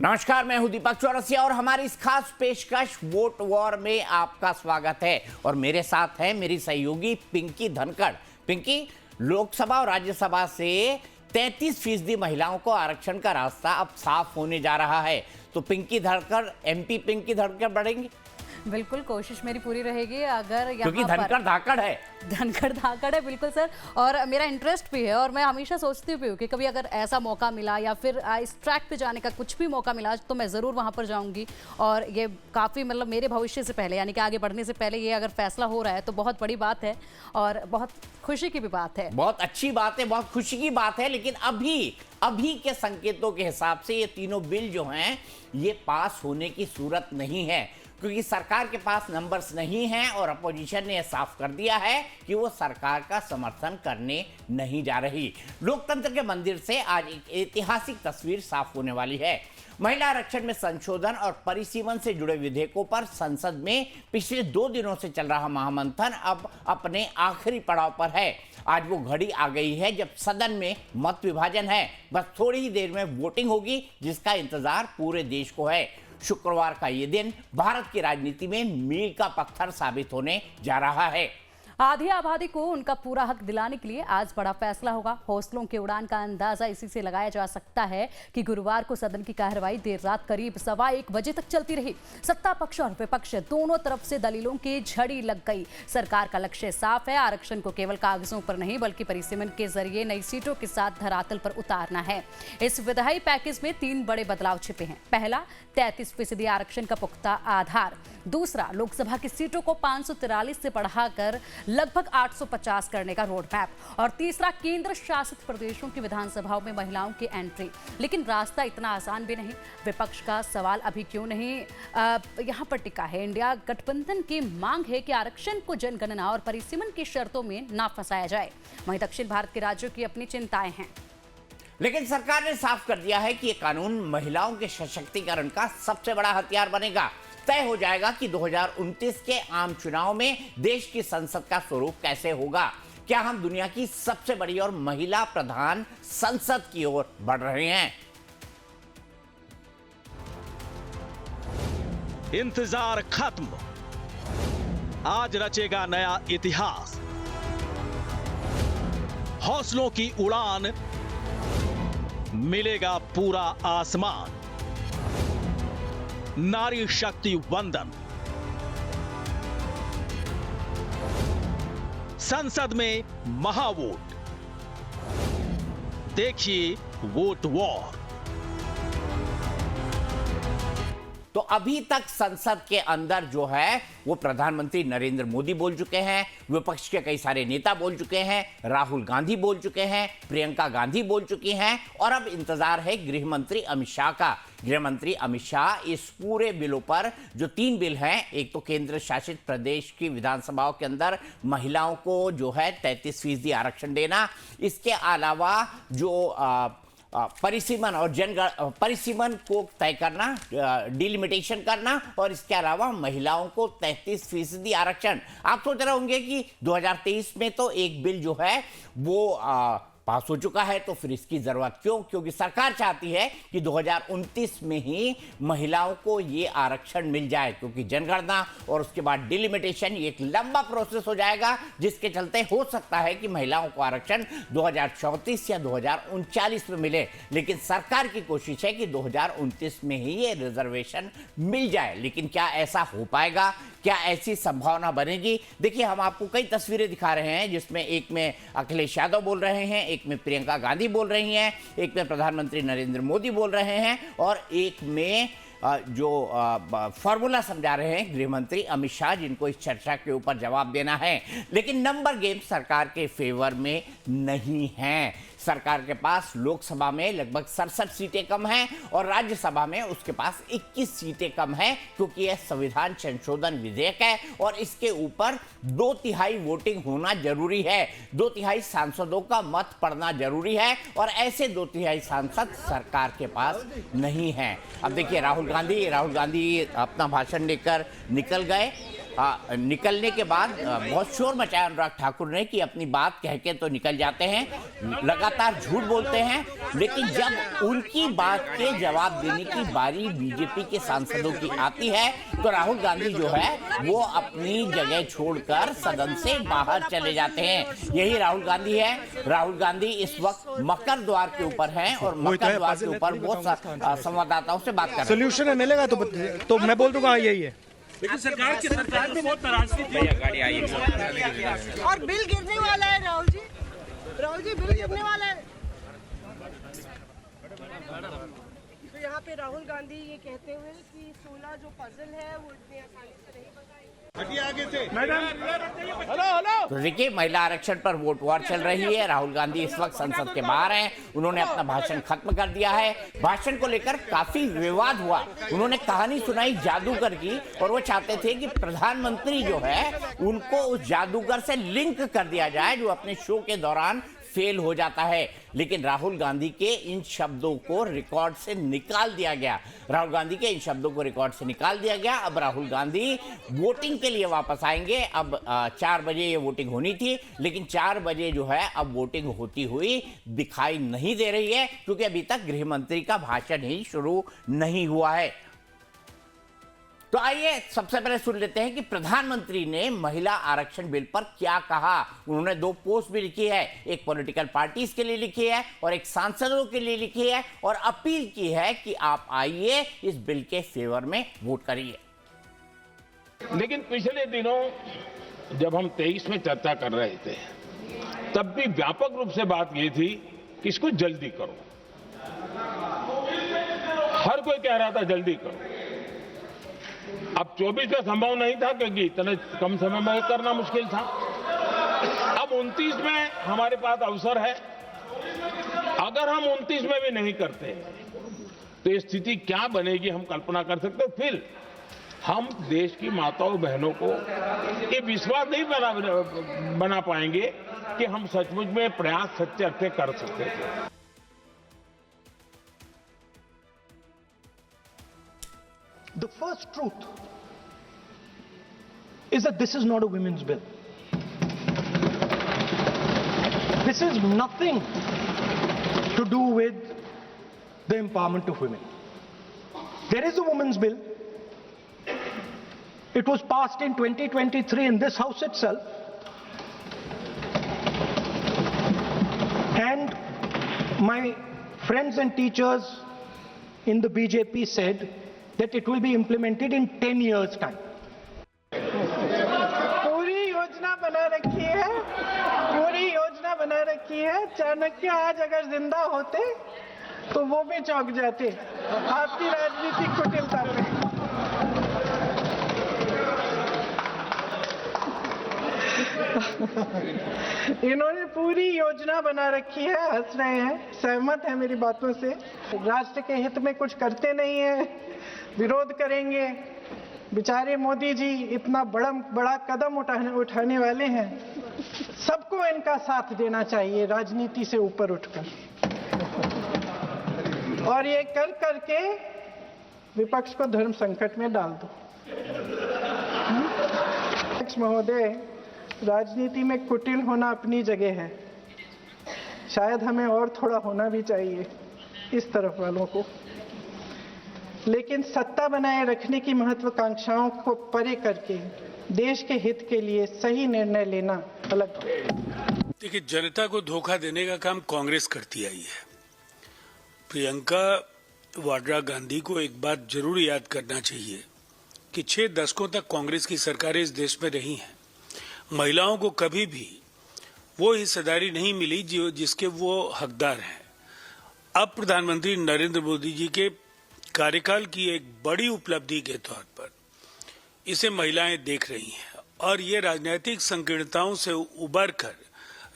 नमस्कार, मैं हूं दीपक चौरसिया और हमारी इस खास पेशकश वोट वॉर में आपका स्वागत है। और मेरे साथ है मेरी सहयोगी पिंकी धनखड़। पिंकी, लोकसभा और राज्यसभा से 33% महिलाओं को आरक्षण का रास्ता अब साफ होने जा रहा है, तो पिंकी धनखड़ एमपी पिंकी धनखड़ बढ़ेंगी? बिल्कुल, कोशिश मेरी पूरी रहेगी। अगर यहाँ क्योंकि धनखड़ धाकड़ है, धनखड़ धाकड़ है, बिल्कुल सर। और मेरा इंटरेस्ट भी है और मैं हमेशा सोचती भी हूँ कि कभी अगर ऐसा मौका मिला या फिर इस ट्रैक पे जाने का कुछ भी मौका मिला तो मैं ज़रूर वहाँ पर जाऊँगी। और ये काफ़ी मतलब मेरे भविष्य से पहले, यानी कि आगे बढ़ने से पहले ये अगर फैसला हो रहा है तो बहुत बड़ी बात है और बहुत खुशी की भी बात है। बहुत अच्छी बात है, बहुत खुशी की बात है। लेकिन अभी के संकेतों के हिसाब से ये तीनों बिल जो हैं ये पास होने की सूरत नहीं है, क्योंकि सरकार के पास नंबर्स नहीं हैं और अपोजिशन ने साफ कर दिया है कि वो सरकार का समर्थन करने नहीं जा रही। लोकतंत्र के मंदिर से आज एक ऐतिहासिक तस्वीर साफ होने वाली है। महिला आरक्षण में संशोधन और परिसीमन से जुड़े विधेयकों पर संसद में पिछले 2 दिनों से चल रहा महामंथन अब अपने आखिरी पड़ाव पर है। आज वो घड़ी आ गई है जब सदन में मत विभाजन है। बस थोड़ी ही देर में वोटिंग होगी, जिसका इंतजार पूरे देश को है। शुक्रवार का ये दिन भारत की राजनीति में मील का पत्थर साबित होने जा रहा है। आधी आबादी को उनका पूरा हक दिलाने के लिए आज बड़ा फैसला होगा। हौसलों के उड़ान का अंदाजा इसी से लगाया जा सकता है कि गुरुवार को सदन की कार्यवाही देर रात करीब 1:15 बजे तक चलती रही। सत्ता पक्ष और विपक्ष दोनों तरफ से दलीलों की झड़ी लग गई। सरकार का लक्ष्य साफ है, आरक्षण को केवल कागजों पर नहीं बल्कि परिसीमन के जरिए नई सीटों के साथ धरातल पर उतारना है। इस विधायी पैकेज में 3 बड़े बदलाव छिपे हैं। पहला, 33% आरक्षण का पुख्ता आधार। दूसरा, लोकसभा की सीटों को 543 से बढ़ाकर लगभग 850 करने का रोड मैप। और तीसरा, केंद्र शासित प्रदेशों की विधानसभाओं में महिलाओं की एंट्री। लेकिन रास्ता इतना आसान भी नहीं। विपक्ष का सवाल अभी क्यों नहीं यहाँ पर टिका है। इंडिया गठबंधन की मांग है कि आरक्षण को जनगणना और परिसीमन की शर्तों में ना फंसाया जाए। वहीं दक्षिण भारत के राज्यों की अपनी चिंताएं हैं। लेकिन सरकार ने साफ कर दिया है कि ये कानून महिलाओं के सशक्तिकरण का सबसे बड़ा हथियार बनेगा। तय हो जाएगा कि 2029 के आम चुनाव में देश की संसद का स्वरूप कैसे होगा। क्या हम दुनिया की सबसे बड़ी और महिला प्रधान संसद की ओर बढ़ रहे हैं? इंतजार खत्म, आज रचेगा नया इतिहास। हौसलों की उड़ान, मिलेगा पूरा आसमान। नारी शक्ति वंदन। संसद में महावोट, देखिए वोट वॉर। तो अभी तक संसद के अंदर जो है वो प्रधानमंत्री नरेंद्र मोदी बोल चुके हैं, विपक्ष के कई सारे नेता बोल चुके हैं, राहुल गांधी बोल चुके हैं, प्रियंका गांधी बोल चुकी हैं और अब इंतजार है गृह मंत्री अमित शाह का। गृह मंत्री अमित शाह इस पूरे बिलों पर, जो 3 बिल हैं, एक तो केंद्र शासित प्रदेश की विधानसभाओं के अंदर महिलाओं को जो है 33% आरक्षण देना, इसके अलावा जो परिसीमन और परिसीमन को तय करना, डिलिमिटेशन करना, और इसके अलावा महिलाओं को 33% आरक्षण। आप सोच रहे होंगे कि 2023 में तो एक बिल जो है वो पास हो चुका है, तो फिर इसकी जरूरत क्यों? क्योंकि सरकार चाहती है कि 2029 में ही महिलाओं को ये आरक्षण मिल जाए, क्योंकि जनगणना और उसके बाद डिलिमिटेशन ये एक लंबा प्रोसेस हो जाएगा, जिसके चलते हो सकता है कि महिलाओं को आरक्षण 2034 या 2039 में मिले। लेकिन सरकार की कोशिश है कि 2029 में ही ये रिजर्वेशन मिल जाए। लेकिन क्या ऐसा हो पाएगा? क्या ऐसी संभावना बनेगी? देखिए, हम आपको कई तस्वीरें दिखा रहे हैं, जिसमें एक में अखिलेश यादव बोल रहे हैं, एक में प्रियंका गांधी बोल रही हैं, एक में प्रधानमंत्री नरेंद्र मोदी बोल रहे हैं और एक में जो फॉर्मूला समझा रहे हैं गृह मंत्री अमित शाह, जिनको इस चर्चा के ऊपर जवाब देना है। लेकिन नंबर गेम सरकार के फेवर में नहीं है। सरकार के पास लोकसभा में लगभग 67 सीटें कम हैं और राज्यसभा में उसके पास 21 सीटें कम हैं, क्योंकि यह संविधान संशोधन विधेयक है और इसके ऊपर 2/3 वोटिंग होना जरूरी है। 2/3 सांसदों का मत पड़ना जरूरी है और ऐसे 2/3 सांसद सरकार के पास नहीं है। अब देखिए, राहुल गांधी अपना भाषण लेकर निकल गए निकलने के बाद बहुत शोर मचाया अनुराग ठाकुर ने कि अपनी बात कह के तो निकल जाते हैं, लगातार झूठ बोलते हैं, लेकिन जब उनकी बात के जवाब देने की बारी बीजेपी के सांसदों की आती है तो राहुल गांधी जो है वो अपनी जगह छोड़कर सदन से बाहर चले जाते हैं। यही राहुल गांधी है। राहुल गांधी इस वक्त मकर द्वार के ऊपर हैं और मकर द्वार के ऊपर वो संवाददाताओं से बात कर रहे हैं। सोल्यूशन है मिलेगा तो मैं बोल दूंगा यही है। लेकिन सरकार में बहुत नाराजगी थी। और बिल गिरने वाला है राहुल जी बिल गिरने वाला है। तो यहाँ पे राहुल गांधी ये कहते हुए कि 16 जो पजल है वो इतनी आसानी से नहीं बताएंगे। तो देखिए, महिला आरक्षण पर वोट वॉर चल रही है। राहुल गांधी इस वक्त संसद के बाहर हैं। उन्होंने अपना भाषण खत्म कर दिया है। भाषण को लेकर काफी विवाद हुआ। उन्होंने कहानी सुनाई जादूगर की और वो चाहते थे कि प्रधानमंत्री जो है उनको उस जादूगर से लिंक कर दिया जाए जो अपने शो के दौरान फेल हो जाता है। लेकिन राहुल गांधी के इन शब्दों को रिकॉर्ड से निकाल दिया गया। राहुल गांधी के इन शब्दों को रिकॉर्ड से निकाल दिया गया। अब राहुल गांधी वोटिंग के लिए वापस आएंगे। अब 4 बजे ये वोटिंग होनी थी, लेकिन 4 बजे जो है अब वोटिंग होती हुई दिखाई नहीं दे रही है, क्योंकि अभी तक गृह मंत्री का भाषण ही शुरू नहीं हुआ है। तो आइए सबसे पहले सुन लेते हैं कि प्रधानमंत्री ने महिला आरक्षण बिल पर क्या कहा। उन्होंने 2 पोस्ट भी लिखी है, एक पॉलिटिकल पार्टीज के लिए लिखी है और एक सांसदों के लिए लिखी है, और अपील की है कि आप आइए इस बिल के फेवर में वोट करिए। लेकिन पिछले दिनों जब हम 23 में चर्चा कर रहे थे तब भी व्यापक रूप से बात ये थी कि इसको जल्दी करो। हर कोई कह रहा था जल्दी करो। अब 24 का संभव नहीं था क्योंकि इतने कम समय में करना मुश्किल था। अब 29 में हमारे पास अवसर है। अगर हम 29 में भी नहीं करते तो ये स्थिति क्या बनेगी हम कल्पना कर सकते। फिर हम देश की माताओं बहनों को ये विश्वास नहीं बना पाएंगे कि हम सचमुच में प्रयास सच्चे अर्थ कर सकते थे। The first truth is that this is not a women's bill. This is nothing to do with the empowerment of women. There is a women's bill. It was passed in 2023 in this house itself. And my friends and teachers in the BJP said that it will be implemented in 10 years' time. पूरी योजना बना रखी है। चाणक्य आज अगर जिंदा होते तो वो भी चौंक जाते आपकी राजनीतिक कुटिलता पे। इन्होंने पूरी योजना बना रखी है। हंस रहे हैं, सहमत है मेरी बातों से। राष्ट्र के हित में कुछ करते नहीं है, विरोध करेंगे। बेचारे मोदी जी इतना बड़ा कदम उठाने वाले हैं। सबको इनका साथ देना चाहिए राजनीति से ऊपर उठकर, और ये कर करके विपक्ष को धर्म संकट में डाल दो। महोदय, राजनीति में कुटिल होना अपनी जगह है, शायद हमें और थोड़ा होना भी चाहिए इस तरफ वालों को, लेकिन सत्ता बनाए रखने की महत्वाकांक्षाओं को परे करके देश के हित के लिए सही निर्णय लेना अलग। देखिए, जनता को धोखा देने का काम कांग्रेस करती आई है। प्रियंका वाड्रा गांधी को एक बात जरूर याद करना चाहिए कि 6 दशकों तक कांग्रेस की सरकारें इस देश में रही हैं। महिलाओं को कभी भी वो हिस्सेदारी नहीं मिली जिसके वो हकदार हैं। अब प्रधानमंत्री नरेंद्र मोदी जी के कार्यकाल की एक बड़ी उपलब्धि के तौर पर इसे महिलाएं देख रही हैं, और ये राजनीतिक संकीर्णताओं से उबरकर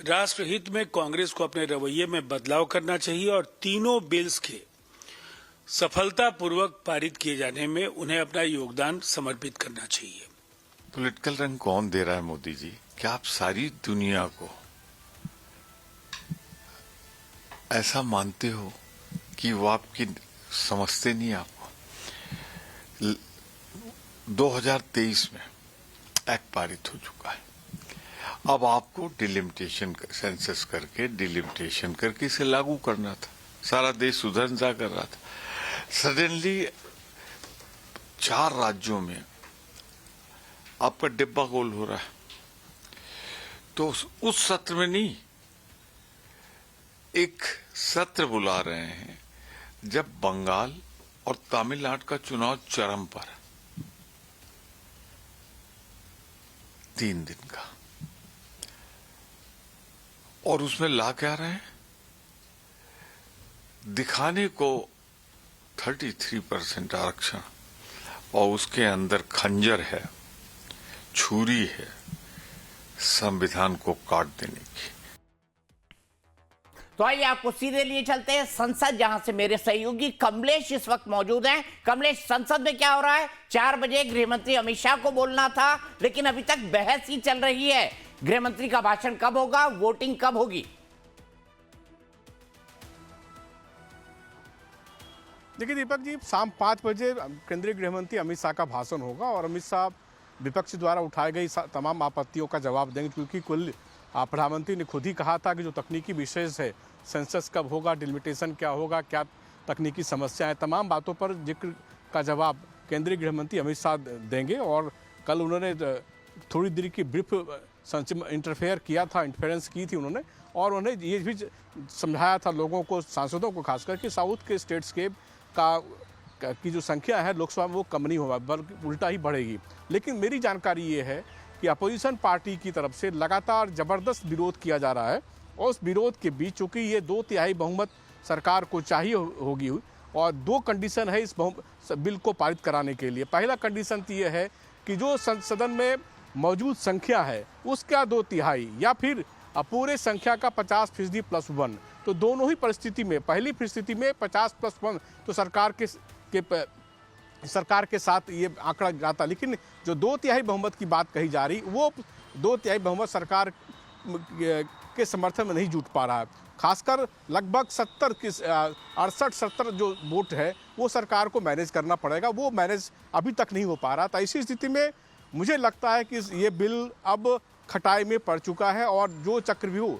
राष्ट्रहित में कांग्रेस को अपने रवैये में बदलाव करना चाहिए और तीनों बिल्स के सफलतापूर्वक पारित किए जाने में उन्हें अपना योगदान समर्पित करना चाहिए। पॉलिटिकल रंग कौन दे रहा है मोदी जी? क्या आप सारी दुनिया को ऐसा मानते हो कि वो आपकी समझते नहीं? आपको 2023 में एक्ट पारित हो चुका है। अब आपको डिलिमिटेशन सेंसस करके डिलिमिटेशन करके इसे लागू करना था। सारा देश सुधर कर रहा था। सडनली 4 राज्यों में आपका डिब्बा गोल हो रहा है। तो उस सत्र में नहीं, एक सत्र बुला रहे हैं जब बंगाल और तमिलनाडु का चुनाव चरम पर, 3 दिन का, और उसमें ला क्या रहे हैं, दिखाने को 33% आरक्षण, और उसके अंदर खंजर है, छुरी है, संविधान को काट देने की। तो आइए आपको सीधे लिए चलते हैं संसद, जहां से मेरे सहयोगी कमलेश इस वक्त मौजूद हैं। कमलेश, संसद में क्या हो रहा है? 4 बजे गृहमंत्री अमित शाह को बोलना था, लेकिन अभी तक बहस ही चल रही है। गृहमंत्री का भाषण कब होगा, वोटिंग कब होगी? देखिए दीपक जी, शाम 5 बजे केंद्रीय गृहमंत्री अमित शाह का भाषण होगा और अमित शाह विपक्ष द्वारा उठाई गई तमाम आपत्तियों का जवाब देंगे, क्योंकि कुल प्रधानमंत्री ने खुद ही कहा था कि जो तकनीकी विषय है, सेंसस कब होगा, डिलिमिटेशन क्या होगा, क्या तकनीकी समस्या है, तमाम बातों पर जिक्र का जवाब केंद्रीय गृहमंत्री अमित शाह देंगे। और कल उन्होंने थोड़ी देर की ब्रीफ इंटरफेरेंस की थी उन्होंने, और उन्होंने ये भी समझाया था लोगों को, सांसदों को खासकर, कि साउथ के स्टेट्स के की जो संख्या है लोकसभा में वो कम नहीं होगा, बल्कि उल्टा ही बढ़ेगी। लेकिन मेरी जानकारी ये है कि अपोजिशन पार्टी की तरफ से लगातार ज़बरदस्त विरोध किया जा रहा है, और उस विरोध के बीच चूँकि ये 2/3 बहुमत सरकार को चाहिए होगी, और 2 कंडीशन है इस बिल को पारित कराने के लिए। पहला कंडीशन तो ये है कि जो सदन में मौजूद संख्या है उसका 2/3 या फिर पूरे संख्या का 50% +1। तो दोनों ही परिस्थिति में, पहली परिस्थिति में 50 + 1 तो सरकार के साथ ये आंकड़ा जाता, लेकिन जो 2/3 बहुमत की बात कही जा रही, वो 2/3 बहुमत सरकार के समर्थन में नहीं जुट पा रहा है। खासकर लगभग 68-70 जो वोट है वो सरकार को मैनेज करना पड़ेगा, वो मैनेज अभी तक नहीं हो पा रहा। तो ऐसी स्थिति में मुझे लगता है कि ये बिल अब खटाई में पड़ चुका है, और जो चक्रव्यूह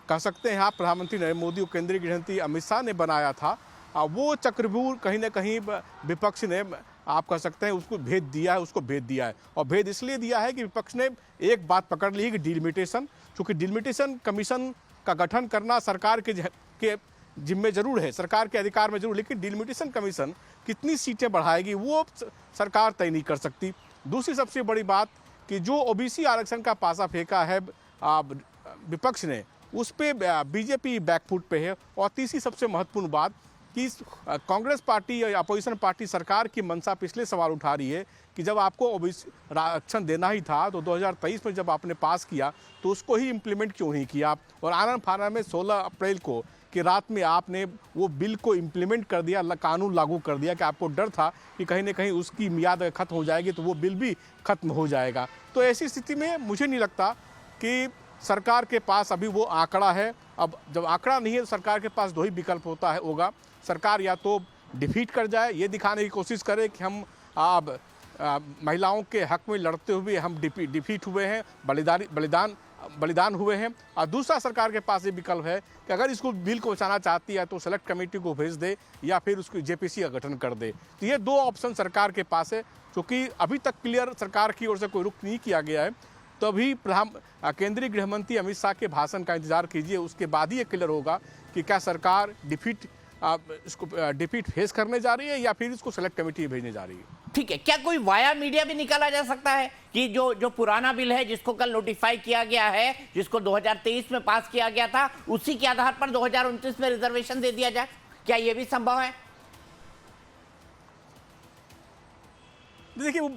कह सकते हैं आप प्रधानमंत्री नरेंद्र मोदी और केंद्रीय गृहमंत्री अमित शाह ने बनाया था, वो चक्रव्यूह कहीं ना कहीं विपक्ष ने, आप कह सकते हैं, उसको भेद दिया है। और भेद इसलिए दिया है कि विपक्ष ने एक बात पकड़ ली है कि डिलिमिटेशन, क्योंकि डिलिमिटेशन कमीशन का गठन करना सरकार के जिम्मे जरूर है, सरकार के अधिकार में जरूर, लेकिन डिलिमिटेशन कमीशन कितनी सीटें बढ़ाएगी वो सरकार तय नहीं कर सकती। दूसरी सबसे बड़ी बात कि जो ओबीसी आरक्षण का पासा फेंका है विपक्ष ने, उस पर बीजेपी बैकफुट पे है। और तीसरी सबसे महत्वपूर्ण बात कि कांग्रेस पार्टी या अपोजिशन पार्टी सरकार की मंशा पिछले सवाल उठा रही है कि जब आपको ओबीसी आरक्षण देना ही था तो 2023 में जब आपने पास किया तो उसको ही इम्प्लीमेंट क्यों नहीं किया, और आनंद फानन में 16 अप्रैल को कि रात में आपने वो बिल को इम्प्लीमेंट कर दिया, कानून लागू कर दिया, कि आपको डर था कि कहीं ना कहीं उसकी मियाद खत्म हो जाएगी तो वो बिल भी खत्म हो जाएगा। तो ऐसी स्थिति में मुझे नहीं लगता कि सरकार के पास अभी वो आंकड़ा है। अब जब आंकड़ा नहीं है तो सरकार के पास 2 ही विकल्प होगा, सरकार या तो डिफीट कर जाए, ये दिखाने की कोशिश करे कि हम महिलाओं के हक में लड़ते हुए हम डिफीट हुए हैं, बलिदान हुए हैं। और दूसरा सरकार के पास ये विकल्प है कि अगर इसको बिल को बचाना चाहती है तो सेलेक्ट कमेटी को भेज दे या फिर उसको जेपीसी का गठन कर दे। तो ये 2 ऑप्शन सरकार के पास है, क्योंकि अभी तक क्लियर सरकार की ओर से कोई रुख नहीं किया गया है। तो अभी केंद्रीय गृहमंत्री अमित शाह के भाषण का इंतजार कीजिए, उसके बाद ही ये क्लियर होगा कि क्या सरकार इसको डिफीट फेस करने जा रही है या फिर इसको सेलेक्ट कमेटी भेजने जा रही है। ठीक है, क्या कोई वाया मीडिया भी निकाला जा सकता है कि जो पुराना बिल है जिसको कल नोटिफाई किया गया है, जिसको 2023 में पास किया गया था, उसी के आधार पर 2029 में रिजर्वेशन दे दिया जाए, क्या यह भी संभव है? देखिए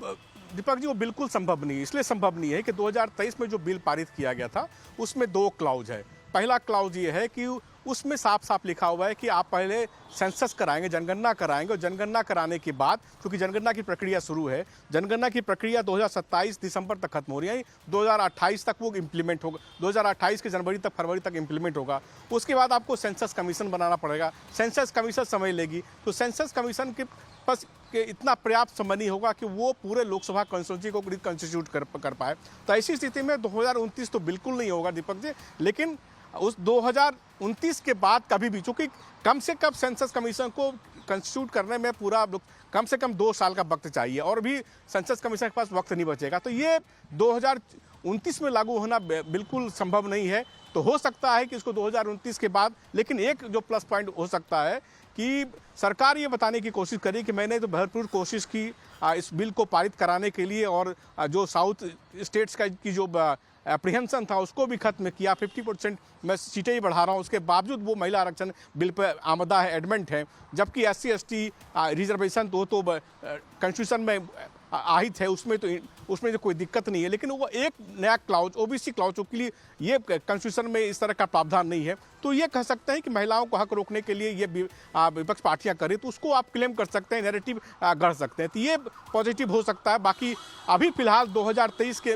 दीपक जी, वो बिल्कुल संभव नहीं है। इसलिए संभव नहीं है कि 2023 में जो बिल पारित किया गया था उसमें 2 क्लाउज है। पहला क्लाउज ये है कि उसमें साफ साफ लिखा हुआ है कि आप पहले सेंसस कराएंगे, जनगणना कराएंगे, और जनगणना कराने के बाद, क्योंकि जनगणना की प्रक्रिया शुरू है, जनगणना की प्रक्रिया 2027 दिसंबर तक खत्म हो रही है, 2028 तक वो इम्प्लीमेंट होगा, 2028 के जनवरी तक फरवरी तक इम्प्लीमेंट होगा। उसके बाद आपको सेंसस कमीशन बनाना पड़ेगा, सेंसस कमीशन समय लेगी, तो सेंसस कमीशन के पास इतना पर्याप्त समय नहीं होगा कि वो पूरे लोकसभा कॉन्स्टिट्यूंसी को रिकंस्टिट्यूट कर पाए। तो ऐसी स्थिति में 2029 तो बिल्कुल नहीं होगा दीपक जी, लेकिन उस 2029 के बाद कभी भी, चूंकि कम से कम सेंसस कमीशन को कंस्टिट्यूट करने में पूरा कम से कम 2 साल का वक्त चाहिए, और भी सेंसस कमीशन के पास वक्त नहीं बचेगा। तो ये 2029 में लागू होना बिल्कुल संभव नहीं है। तो हो सकता है कि इसको 2029 के बाद, लेकिन एक जो प्लस पॉइंट हो सकता है कि सरकार ये बताने की कोशिश करी कि मैंने तो भरपूर कोशिश की इस बिल को पारित कराने के लिए, और जो साउथ स्टेट्स की जो अप्रीहेंशन था उसको भी खत्म किया, 50% मैं सीटें ही बढ़ा रहा हूँ, उसके बावजूद वो महिला आरक्षण बिल पर आमदा है, एडमेंट है, जबकि SC ST रिजर्वेशन तो कॉन्स्टिट्यूशन में आहित है, उसमें तो कोई दिक्कत नहीं है। लेकिन वो एक नया क्लाउज, OBC क्लाउज के लिए ये कॉन्स्टिट्यूशन में इस तरह का प्रावधान नहीं है, तो ये कह सकते हैं कि महिलाओं को हक रोकने के लिए ये विपक्ष पार्टियां करें, तो उसको आप क्लेम कर सकते हैं, नैरेटिव गढ़ सकते हैं, तो ये पॉजिटिव हो सकता है। बाकी अभी फिलहाल 2023 के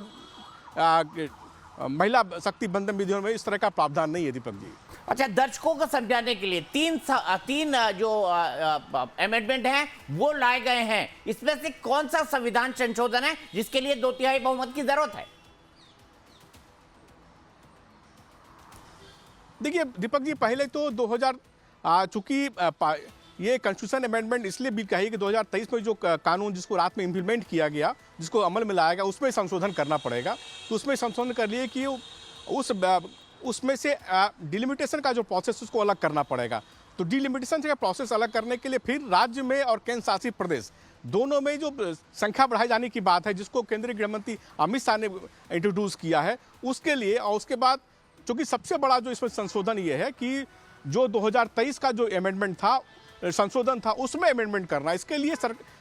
महिला शक्ति बंधन विधियों में इस तरह का प्रावधान नहीं है दीपक जी। अच्छा, दर्शकों को समझाने के लिए तीन जो अमेंडमेंट हैं वो लाए गए हैं, इसमें से कौन सा संविधान संशोधन है जिसके लिए 2/3 बहुमत की जरूरत है? देखिए दीपक जी, पहले तो 2000 चूंकि ये कॉन्स्टिट्यूशन अमेंडमेंट इसलिए भी कही कि 2023 में जो कानून जिसको रात में इम्प्लीमेंट किया गया, जिसको अमल में लाया गया, उसमें संशोधन करना पड़ेगा। तो उसमें संशोधन कर लिए कि उसमें से डिलिमिटेशन का जो प्रोसेस उसको अलग करना पड़ेगा। तो डिलिमिटेशन का प्रोसेस अलग करने के लिए फिर राज्य में और केंद्र शासित प्रदेश दोनों में जो संख्या बढ़ाए जाने की बात है, जिसको केंद्रीय गृह मंत्री अमित शाह ने इंट्रोड्यूस किया है, उसके लिए, और उसके बाद चूंकि सबसे बड़ा जो इसमें संशोधन ये है कि जो 2023 का जो अमेंडमेंट था, संशोधन था, उसमें अमेंडमेंट करना, इसके लिए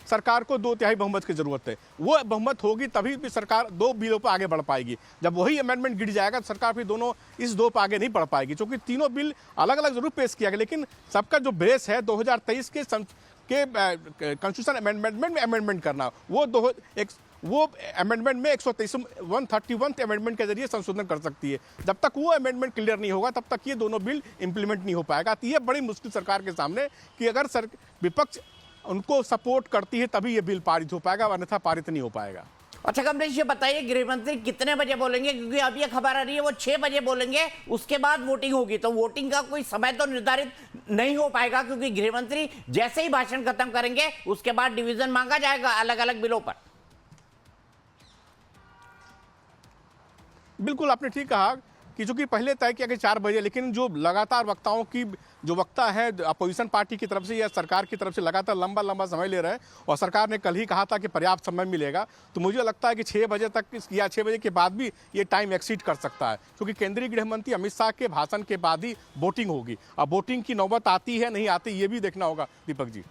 सरकार को 2/3 बहुमत की जरूरत है। वो बहुमत होगी तभी भी सरकार 2 बिलों पर आगे बढ़ पाएगी। जब वही अमेंडमेंट गिर जाएगा तो सरकार फिर दोनों इस 2 पर आगे नहीं बढ़ पाएगी, क्योंकि तीनों बिल अलग अलग जरूर पेश किया गया, लेकिन सबका जो बेस है 2023 के कॉन्स्टिट्यूशन अमेंडमेंट में अमेंडमेंट करना, वो अमेंडमेंट में 131 अमेंडमेंट के जरिए संशोधन कर सकती है। जब तक वो अमेंडमेंट क्लियर नहीं होगा तब तक ये दोनों बिल इंप्लीमेंट नहीं हो पाएगा। तो ये बड़ी मुश्किल सरकार के सामने कि अगर विपक्ष उनको सपोर्ट करती है तभी ये बिल पारित हो पाएगा, अन्यथा पारित नहीं हो पाएगा। अच्छा कमलेश, ये बताइए गृह मंत्री कितने बजे बोलेंगे, क्योंकि अब ये खबर आ रही है वो 6 बजे बोलेंगे, उसके बाद वोटिंग होगी, तो वोटिंग का कोई समय तो निर्धारित नहीं हो पाएगा, क्योंकि गृह मंत्री जैसे ही भाषण खत्म करेंगे उसके बाद डिवीजन मांगा जाएगा अलग अलग बिलों पर। बिल्कुल आपने ठीक कहा कि चूंकि पहले तय किया कि 4 बजे, लेकिन जो लगातार वक्ताओं की जो वक्ता है अपोजिशन पार्टी की तरफ से या सरकार की तरफ से लगातार लंबा समय ले रहे हैं, और सरकार ने कल ही कहा था कि पर्याप्त समय मिलेगा, तो मुझे लगता है कि 6 बजे तक या 6 बजे के बाद भी ये टाइम एक्सीड कर सकता है, क्योंकि केंद्रीय गृह मंत्री अमित शाह के भाषण के बाद ही वोटिंग होगी। अब वोटिंग की नौबत आती है नहीं आती ये भी देखना होगा दीपक जी।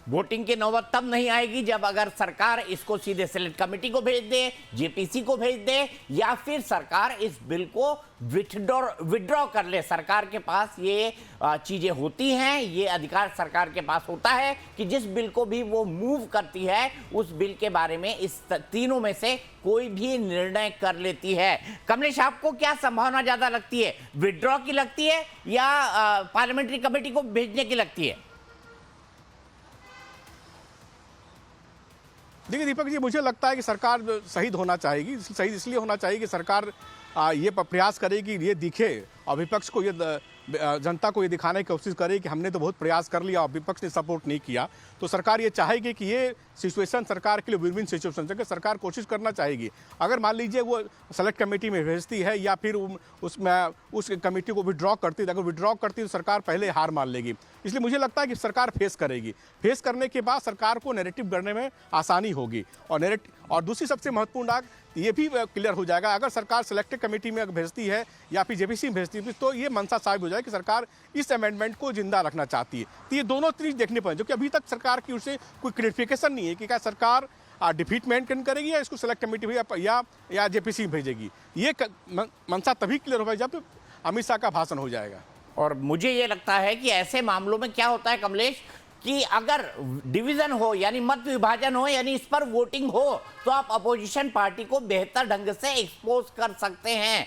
वोटिंग की नौबत तब नहीं आएगी जब अगर सरकार इसको सीधे सिलेक्ट कमेटी को भेज दे, जेपीसी को भेज दे, या फिर सरकार इस बिल को विड्रॉ कर ले। सरकार के पास ये चीजें होती हैं, ये अधिकार सरकार के पास होता है कि जिस बिल को भी वो मूव करती है उस बिल के बारे में इस तीनों में से कोई भी निर्णय कर लेती है। कमलेश, आपको क्या संभावना ज्यादा लगती है, विड्रॉ की लगती है या पार्लियामेंट्री कमेटी को भेजने की लगती है? देखिए दीपक जी, मुझे लगता है कि सरकार शहीद होना चाहेगी। शहीद इसलिए होना चाहिए कि सरकार ये प्रयास करे कि ये दिखे और विपक्ष को, ये जनता को ये दिखाने की कोशिश करे कि हमने तो बहुत प्रयास कर लिया और विपक्ष ने सपोर्ट नहीं किया। तो सरकार ये चाहेगी कि ये सिचुएशन सरकार के लिए विन विन सिचुएशन है, सरकार कोशिश करना चाहेगी। अगर मान लीजिए वो सेलेक्ट कमेटी में भेजती है या फिर उसमें उस कमेटी को विड्रॉ करती है, अगर विड्रॉ करती है तो सरकार पहले हार मान लेगी। इसलिए मुझे लगता है कि सरकार फेस करेगी। फेस करने के बाद सरकार को नैरेटिव करने में आसानी होगी, और दूसरी सबसे महत्वपूर्ण बात ये भी क्लियर हो जाएगा, अगर सरकार सेलेक्टेड कमेटी में भेजती है या फिर जेपीसी में भेजती है तो ये मंशा साबित हो जाए कि सरकार इस अमेंडमेंट को जिंदा रखना चाहती है। तो ये दोनों चीज देखने पड़े, जो कि अभी तक सरकार की ओर से कोई क्लैरिफिकेशन नहीं है कि क्या सरकार डिफीट मेंटेन करेगी या इसको सेलेक्ट कमेटी में या जेपीसी में भेजेगी। ये मंशा तभी क्लियर होगा जब अमित शाह का भाषण हो जाएगा। और मुझे ये लगता है कि ऐसे मामलों में क्या होता है कमलेश कि अगर डिवीजन हो यानी मत विभाजन हो यानी इस पर वोटिंग हो तो आप अपोजिशन पार्टी को बेहतर ढंग से एक्सपोज कर सकते हैं।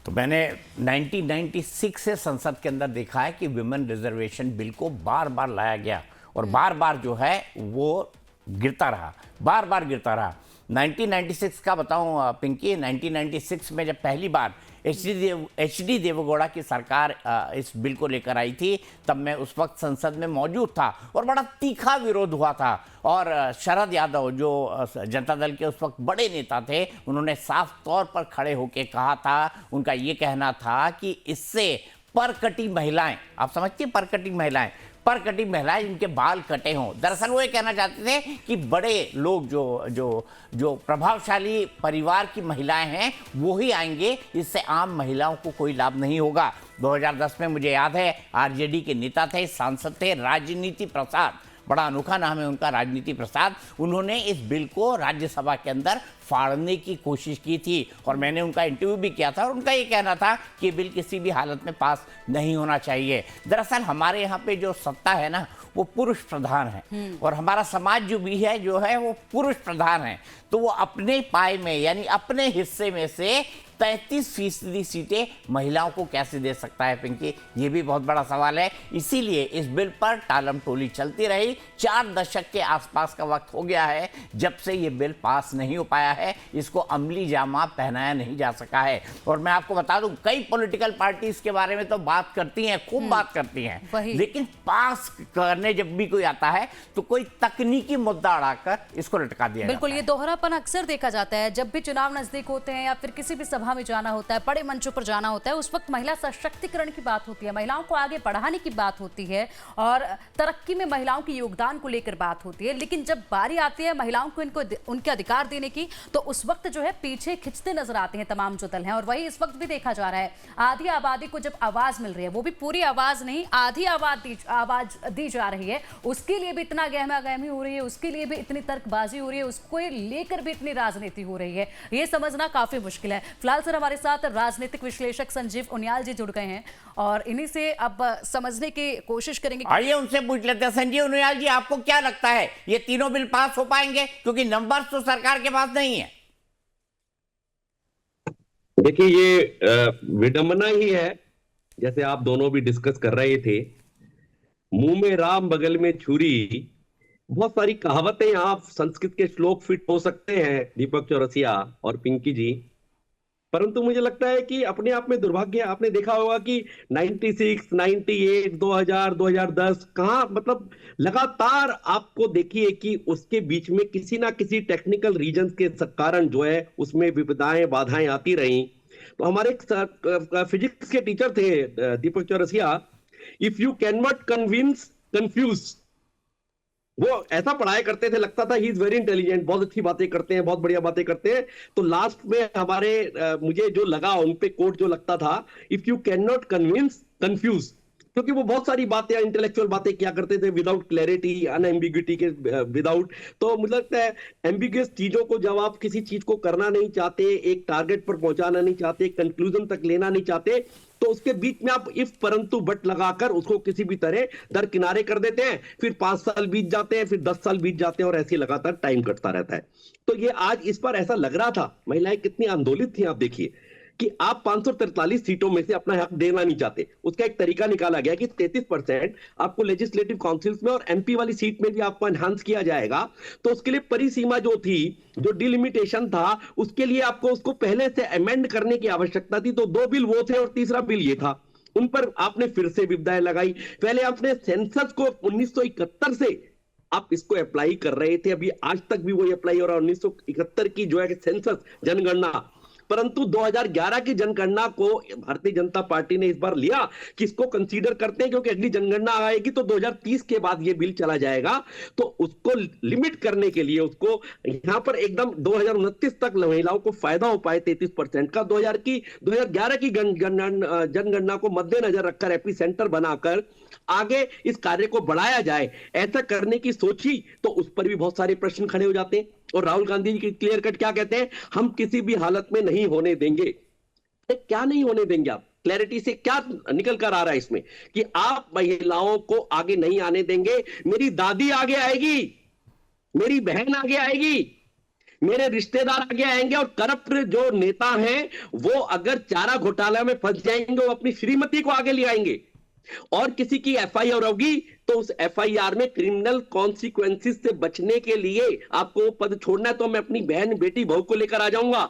तो मैंने 1996 से संसद के अंदर देखा है कि विमेन रिजर्वेशन बिल को बार बार लाया गया और बार बार जो है वो गिरता रहा, बार बार गिरता रहा। 1996 का बताऊं पिंकी, 1996 में जब पहली बार एच.डी. देवेगौड़ा की सरकार इस बिल को लेकर आई थी, तब मैं उस वक्त संसद में मौजूद था और बड़ा तीखा विरोध हुआ था। और शरद यादव जो जनता दल के उस वक्त बड़े नेता थे, उन्होंने साफ तौर पर खड़े होकर कहा था, उनका ये कहना था कि इससे परकटी महिलाएं, आप समझती हैं परकटी महिलाएं जिनके बाल कटे हों, दरअसल वो ये कहना चाहते थे कि बड़े लोग जो प्रभावशाली परिवार की महिलाएं हैं वो ही आएंगे, इससे आम महिलाओं को कोई लाभ नहीं होगा। 2010 में मुझे याद है आरजेडी के नेता थे, सांसद थे राजनीति प्रसाद, बड़ा अनोखा नाम है उनका, राजनीति प्रसाद। उन्होंने इस बिल को राज्यसभा के अंदर फाड़ने की कोशिश की थी और मैंने उनका इंटरव्यू भी किया था और उनका ये कहना था कि बिल किसी भी हालत में पास नहीं होना चाहिए। दरअसल हमारे यहाँ पे जो सत्ता है ना वो पुरुष प्रधान है और हमारा समाज जो है वो पुरुष प्रधान है, तो वो अपने पाए में यानी अपने हिस्से में से 33% सीटें महिलाओं को कैसे दे सकता है पिंकी, ये भी बहुत बड़ा सवाल है। इसीलिए इस बिल पर टालम टोली चलती रही। 4 दशक के आसपास का वक्त हो गया है जब से ये बिल पास नहीं हो पाया है, इसको अमली जामा पहनाया नहीं जा सका है। और मैं आपको बता दूं कई पॉलिटिकल पार्टी इसके बारे में तो बात करती हैं, खूब बात करती हैं, लेकिन पास करने जब भी कोई आता है तो कोई तकनीकी मुद्दा अड़ाकर इसको लटका दिया। बिल्कुल, ये दोहरापन अक्सर देखा जाता है जब भी चुनाव नजदीक होते हैं या फिर किसी भी सभा में जाना होता है, बड़े मंचों पर जाना होता है, उस वक्त महिला सशक्तिकरण की बात होती है, महिलाओं को आगे बढ़ाने की बात होती है और तरक्की में महिलाओं के योगदान को लेकर बात होती है। लेकिन जब बारी आती है महिलाओं को इनको उनके अधिकार देने की तो उस वक्त जो है पीछे खिंचते नजर आते हैं तमाम जो दल हैं। और वही इस वक्त भी देखा जा रहा है, आधी आबादी को जब आवाज मिल रही है, वो भी पूरी आवाज नहीं, आधी आवाज दी जा रही है, उसके लिए भी इतना गहमा गहमी हो रही है, उसके लिए भी इतनी तर्कबाजी हो रही है, उसको लेकर भी इतनी राजनीति हो रही है, ये समझना काफी मुश्किल है। फिलहाल सर हमारे साथ राजनीतिक विश्लेषक संजीव उनियाल जी जुड़ गए हैं और इन्हीं से अब समझने की कोशिश करेंगे। आइए उनसे पूछ लेते हैं। संजीव उनियाल जी, आपको क्या लगता है ये तीनों बिल पास हो पाएंगे, क्योंकि नंबर तो सरकार के पास नहीं है? देखिए ये विडंबना ही है, जैसे आप दोनों भी डिस्कस कर रहे थे, मुंह में राम बगल में छुरी, बहुत सारी कहावतें आप संस्कृत के श्लोक फिट हो सकते हैं दीपक चौरसिया और पिंकी जी, परंतु मुझे लगता है कि अपने आप में दुर्भाग्य। आपने देखा होगा कि 96, 98, 2000, 2010 कहां, मतलब लगातार आपको देखिए कि उसके बीच में किसी ना किसी टेक्निकल रीजन के कारण जो है उसमें विपदाएं बाधाएं आती रही। तो हमारे फिजिक्स के टीचर थे Deepak Chaurasia, if you can not convince confuse, वो ऐसा पढ़ाया करते थे, लगता था ही इज वेरी इंटेलिजेंट, बहुत अच्छी बातें करते हैं, बहुत बढ़िया बातें करते हैं। तो लास्ट में हमारे मुझे जो लगा उन पे कोट जो लगता था, if you can not convince confuse, क्योंकि वो बहुत सारी बातें इंटेलेक्चुअल बातें क्या करते थे विदाउट क्लैरिटी, अनएम्बिग्यूटी के विदाउट। तो मुझे लगता है एम्बिगुअस चीजों को जब आप किसी चीज को करना नहीं चाहते, एक टारगेट पर पहुंचाना नहीं चाहते, कंक्लूजन तक लेना नहीं चाहते, तो उसके बीच में आप इफ परंतु बट लगाकर उसको किसी भी तरह दरकिनारे कर देते हैं। फिर 5 साल बीत जाते हैं, फिर 10 साल बीत जाते हैं और ऐसे लगातार टाइम कटता रहता है। तो ये आज इस पर ऐसा लग रहा था, महिलाएं कितनी आंदोलित थी, आप देखिए कि आप 543 सीटों में से अपना हक देना नहीं चाहते। उसका एक तरीका निकाला गया कि 33% आपको लेजिस्लेटिव काउंसिल्स में और एमपी वाली सीट में भी आपको एनहांस किया जाएगा। तो उसके लिए परिसीमा जो थी, जो डिलिमिटेशन था, उसके लिए आपको उसको पहले से अमेंड करने की आवश्यकता थी। तो 2 बिल वो थे और तीसरा बिल ये था, उन पर आपने फिर से विपदाएं लगाई। पहले आपने सेंसस को 1971 से आप इसको अप्लाई कर रहे थे, अभी आज तक भी वो अप्लाई हो रहा है, 1971 की जो है सेंसस जनगणना, परंतु 2011 की जनगणना को भारतीय जनता पार्टी ने इस बार लिया कि इसको कंसीडर करते हैं, क्योंकि अगली जनगणना आएगी तो 2030 के बाद ये बिल चला जाएगा। तो उसको लिमिट करने के लिए उसको यहां पर एकदम 2029 तक महिलाओं को फायदा हो पाए 33% का, 2011 की जनगणना को मद्देनजर रखकर एपी सेंटर बनाकर आगे इस कार्य को बढ़ाया जाए, ऐसा करने की सोची तो उस पर भी बहुत सारे प्रश्न खड़े हो जाते हैं। और राहुल गांधी जी क्लियर कट क्या कहते हैं, हम किसी भी हालत में नहीं होने देंगे। क्या नहीं होने देंगे आप? क्लैरिटी से क्या निकल कर आ रहा है इसमें कि आप महिलाओं को आगे नहीं आने देंगे। मेरी दादी आगे आएगी, मेरी बहन आगे आएगी, मेरे रिश्तेदार आगे आएंगे, और करप्ट जो नेता हैं वो अगर चारा घोटाला में फंस जाएंगे वो अपनी श्रीमती को आगे ले आएंगे, और किसी की एफआईआर होगी तो उस एफआईआर में क्रिमिनल कॉन्सिक्वेंसेस से बचने के लिए आपको पद छोड़ना है तो मैं अपनी बहन, बेटी, बहू को लेकर आ जाऊंगा।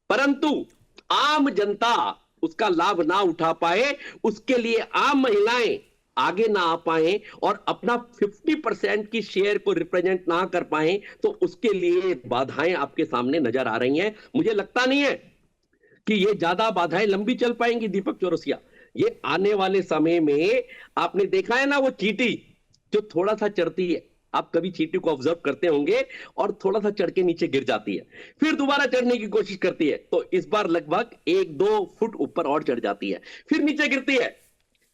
परंतु आम जनता उसका लाभ ना उठा पाए, उसके लिए आम महिलाएं आगे ना आ पाए और अपना 50% की शेयर को रिप्रेजेंट ना कर पाए, तो उसके लिए बाधाएं आपके सामने नजर आ रही हैं। मुझे लगता नहीं है कि ये ज्यादा बाधाएं लंबी चल पाएंगी दीपक चौरसिया। ये आने वाले समय में आपने देखा है ना, वो चींटी जो थोड़ा सा चढ़ती है, आप कभी चींटी को ऑब्जर्व करते होंगे, और थोड़ा सा चढ़ के नीचे गिर जाती है, फिर दोबारा चढ़ने की कोशिश करती है, तो इस बार लगभग 1-2 फुट ऊपर और चढ़ जाती है, फिर नीचे गिरती है,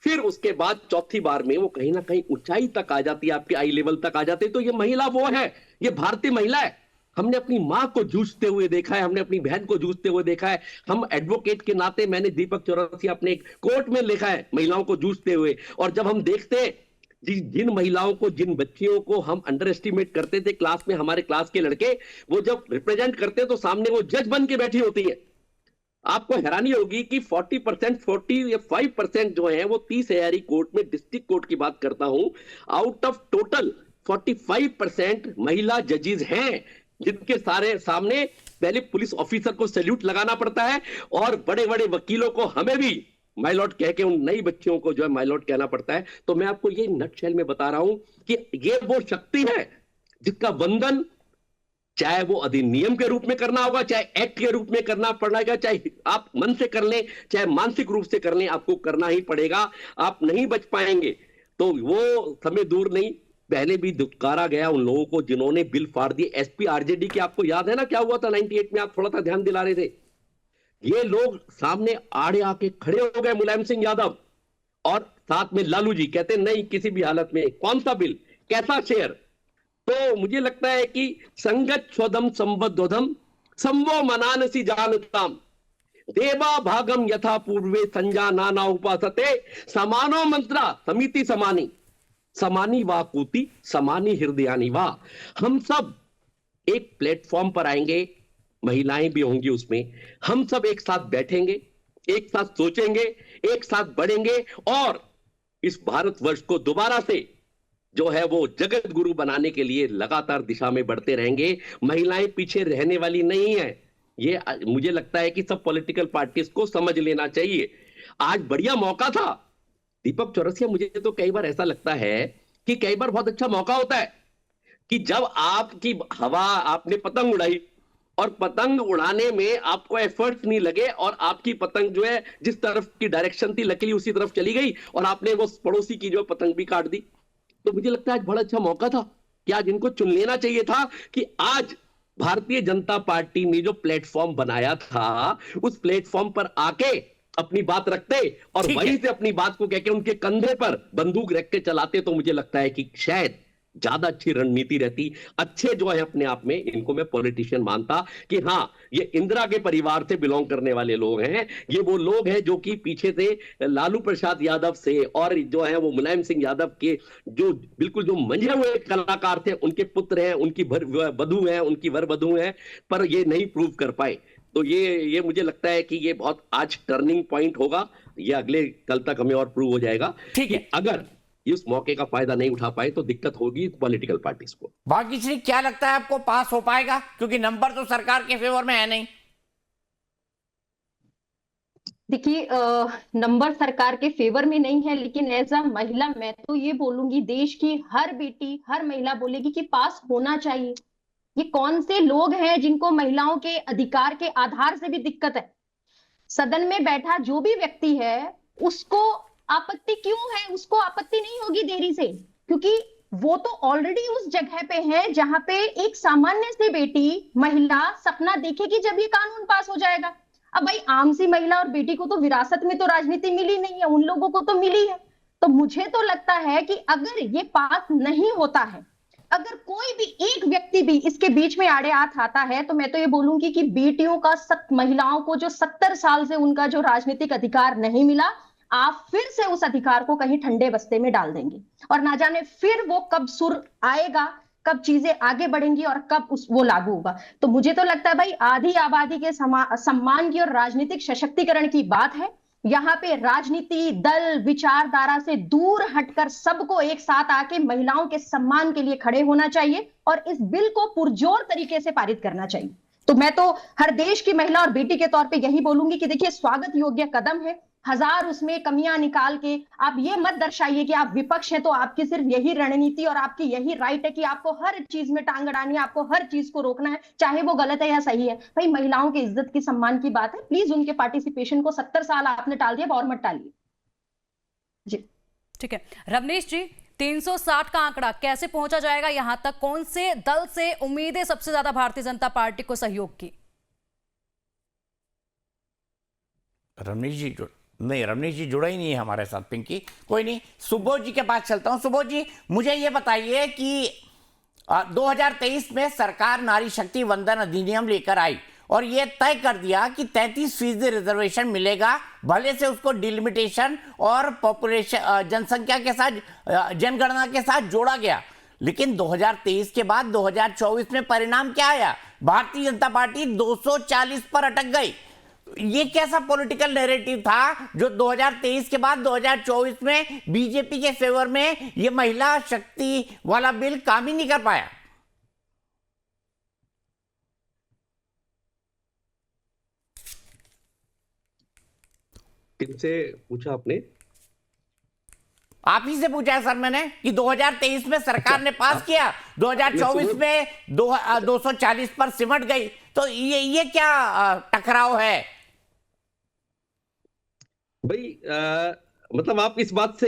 फिर उसके बाद चौथी बार में वो कहीं ना कहीं ऊंचाई तक आ जाती है, आपके आई लेवल तक आ जाती है। तो ये महिला वो है, ये भारतीय महिला है। हमने अपनी माँ को जूझते हुए देखा है, हमने अपनी बहन को जूझते हुए देखा है। हम एडवोकेट के नाते, मैंने दीपक चौरसिया अपने एक कोर्ट में लिखा है महिलाओं को जूझते हुए, और जब हम देखते हैं जिन महिलाओं को, जिन बच्चियों को हम अंडर एस्टिमेट करते थे क्लास में, हमारे क्लास के लड़के, वो जब रिप्रेजेंट करते तो सामने वो जज बन के बैठी होती है। आपको हैरानी होगी कि 45% जो है वो 30,000 कोर्ट में, डिस्ट्रिक्ट कोर्ट की बात करता हूं, आउट ऑफ टोटल 45% महिला जजेस हैं, जिनके सारे सामने पहले पुलिस ऑफिसर को सैल्यूट लगाना पड़ता है, और बड़े बड़े वकीलों को, हमें भी माय लॉर्ड कह के उन नई बच्चियों को जो है माय लॉर्ड कहना पड़ता है। तो मैं आपको ये नटशेल में बता रहा हूं कि ये वो शक्ति है जिसका वंदन, चाहे वो अधिनियम के रूप में करना होगा, चाहे एक्ट के रूप में करना पड़ेगा, चाहे आप मन से कर लें, चाहे मानसिक रूप से कर लें, आपको करना ही पड़ेगा। आप नहीं बच पाएंगे। तो वो समय दूर नहीं, पहले भी दुत्कारा गया उन लोगों को जिन्होंने बिल फाड़ दिए। एसपी आरजेडी की आपको याद है ना क्या हुआ था 98 में, आप थोड़ा सा ध्यान दिला रहे थे। ये लोग सामने आड़े आके खड़े हो गए, मुलायम सिंह यादव और साथ में लालू जी, कहते नहीं किसी भी हालत में, कौन सा बिल, कैसा शेयर। तो मुझे लगता है कि संगत स्वदम संबद्धोधम संवो मनानसी जानताम देवा भागम यथा पूर्वे संजा नाना उपासते समानो मंत्रा समिति समानी समानी वा कूति समानी हृदयानी वा। हम सब एक प्लेटफॉर्म पर आएंगे, महिलाएं भी होंगी उसमें, हम सब एक साथ बैठेंगे, एक साथ सोचेंगे, एक साथ बढ़ेंगे, और इस भारतवर्ष को दोबारा से जो है वो जगत गुरु बनाने के लिए लगातार दिशा में बढ़ते रहेंगे। महिलाएं पीछे रहने वाली नहीं है, ये मुझे लगता है कि सब पॉलिटिकल पार्टीज को समझ लेना चाहिए। आज बढ़िया मौका था दीपक चौरसिया, मुझे तो कई बार ऐसा लगता है कि कई बार बहुत अच्छा मौका होता है कि जब आपकी हवा, आपने पतंग उड़ाई और पतंग उड़ाने में आपको एफर्ट्स नहीं लगे, और आपकी पतंग जो है जिस तरफ की डायरेक्शन थी लकीली उसी तरफ चली गई, और आपने वो पड़ोसी की जो पतंग भी काट दी। तो मुझे लगता है आज बड़ा अच्छा मौका था कि आज इनको चुन लेना चाहिए था कि आज भारतीय जनता पार्टी ने जो प्लेटफॉर्म बनाया था, उस प्लेटफॉर्म पर आके अपनी बात रखते और वहीं से अपनी बात को कहकर उनके कंधे पर बंदूक रख के चलाते, तो मुझे लगता है कि शायद ज्यादा अच्छी रणनीति रहती। अच्छे जो है अपने आप में, इनको मैं पॉलिटिशियन मानता कि हाँ, ये इंदिरा के परिवार से बिलोंग करने वाले लोग हैं। ये वो लोग हैं जो कि पीछे से लालू प्रसाद यादव से और जो है वो मुलायम सिंह यादव के जो बिल्कुल जो मंझे हुए कलाकार थे, उनके पुत्र हैं, उनकी वधू हैं, उनकी वर वधू हैं, पर ये नहीं प्रूव कर पाए। तो ये मुझे लगता है कि ये बहुत आज टर्निंग पॉइंट होगा। ये अगले कल तक हमें और प्रूव हो जाएगा। ठीक है, अगर इस मौके का फायदा नहीं उठा पाए तो दिक्कत होगी पॉलिटिकल पार्टीज को। भाग्यश्री, क्या लगता है आपको, पास हो पाएगा? क्योंकि नंबर तो सरकार के फेवर में है नहीं। देखिए, नंबर सरकार के फेवर में नहीं है, लेकिन एज अ महिला मैं तो ये बोलूंगी, देश की हर बेटी, हर महिला बोलेगी कि पास होना चाहिए। ये कौन से लोग हैं जिनको महिलाओं के अधिकार के आधार से भी दिक्कत है? सदन में बैठा जो भी व्यक्ति है उसको आपत्ति क्यों है? उसको आपत्ति नहीं होगी देरी से, क्योंकि वो तो ऑलरेडी उस जगह पे है जहां पे एक सामान्य सी बेटी, महिला सपना देखेगी जब ये कानून पास हो जाएगा। अब भाई, आम सी महिला और बेटी को तो विरासत में तो राजनीति मिली नहीं है, उन लोगों को तो मिली है। तो मुझे तो लगता है कि अगर ये पास नहीं होता है अगर कोई भी एक व्यक्ति भी इसके बीच में आड़े हाथ आता है तो मैं तो ये बोलूंगी कि बेटियों का महिलाओं को जो 70 साल से उनका जो राजनीतिक अधिकार नहीं मिला, आप फिर से उस अधिकार को कहीं ठंडे बस्ते में डाल देंगे और ना जाने फिर वो कब सुर आएगा, कब चीजें आगे बढ़ेंगी और कब वो लागू होगा। तो मुझे तो लगता है भाई आधी आबादी के सम्मान की और राजनीतिक सशक्तिकरण की बात है। यहाँ पे राजनीति, दल, विचारधारा से दूर हटकर सबको एक साथ आके महिलाओं के सम्मान के लिए खड़े होना चाहिए और इस बिल को पुरजोर तरीके से पारित करना चाहिए। तो मैं तो हर देश की महिला और बेटी के तौर पे यही बोलूंगी कि देखिए स्वागत योग्य कदम है। हजार उसमें कमियां निकाल के आप ये मत दर्शाइए कि आप विपक्ष हैं तो आपकी सिर्फ यही रणनीति और आपकी यही राइट है कि आपको हर चीज में टांग अड़ानी है, आपको हर चीज को रोकना है, चाहे वो गलत है या सही है। भाई महिलाओं की इज्जत की सम्मान की बात है, प्लीज उनके पार्टिसिपेशन को 70 साल आपने टाल दिया, और मत टालिए जी। ठीक है रवनीश जी, 360 का आंकड़ा कैसे पहुंचा जाएगा यहां तक? कौन से दल से उम्मीदें सबसे ज्यादा भारतीय जनता पार्टी को सहयोग की? रमनीश जी जुड़ा ही नहीं है हमारे साथ पिंकी। कोई नहीं, सुबोध जी के पास चलता हूं। सुबोध जी, मुझे ये बताइए कि 2023 में सरकार नारी शक्ति वंदन अधिनियम लेकर आई और ये तय कर दिया कि 33% रिजर्वेशन मिलेगा, भले से उसको डिलिमिटेशन और पॉपुलेशन जनसंख्या के साथ, जनगणना के साथ जोड़ा गया। लेकिन 2023 के बाद 2024 में परिणाम क्या आया? भारतीय जनता पार्टी 240 पर अटक गई। ये कैसा पॉलिटिकल नैरेटिव था जो 2023 के बाद 2024 में बीजेपी के फेवर में ये महिला शक्ति वाला बिल काम ही नहीं कर पाया? किनसे पूछा आपने? आप ही से पूछा है सर मैंने कि 2023 में सरकार ने पास किया, 2024 में 240 पर सिमट गई। तो ये क्या टकराव है भाई? मतलब आप इस बात से